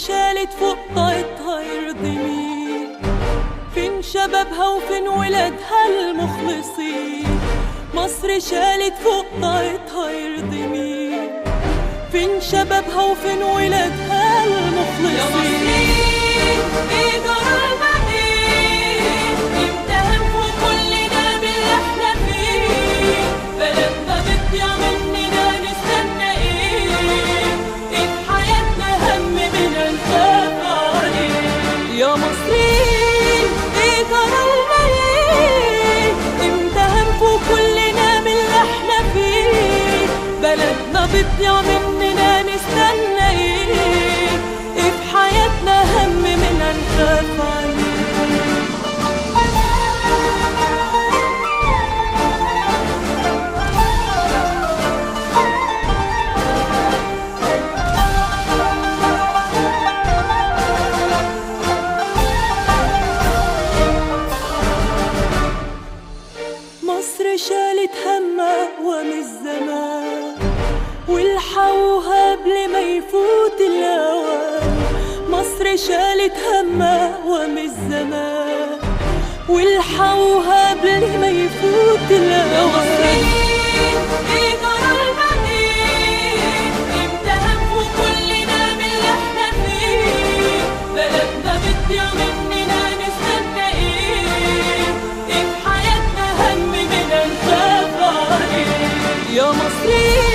شالت فوق طاقتها يرضي مين؟ فين شبابها وفين ولادها المخلصين؟ مصر شالت فوق طاقتها يرضي مين؟ فين شبابها وفين ولادها المخلصين؟ يا مصريين ايه جرالنا ايه؟ امتى هنفوق كلنا باللي احنا فيه؟ بلدنا بتضيع مننا نستنى ايه؟ ايه في حياتنا هم مننا نخاف عليه؟ يا مصريين ايه جرالنا ايه؟ امتى هنفوق كلنا باللي احنا فيه؟ بلدنا بتضيع مننا نستنى ايه؟ ايه في حياتنا هم مننا نخاف عليه؟ مصر شالت همها ومن الزمان والحقوها قبل ما يفوت الأوان. مصر شالت همها ومن الزمان والحقوها قبل ما يفوت الأوان. يا مصريين ايه جرالنا ايه؟ امتى هنفوق كلنا باللي احنا فيه؟ بلدنا بتضيع مننا نستنى ايه؟ ايه في حياتنا هم مننا نخاف عليه؟ يا مصريين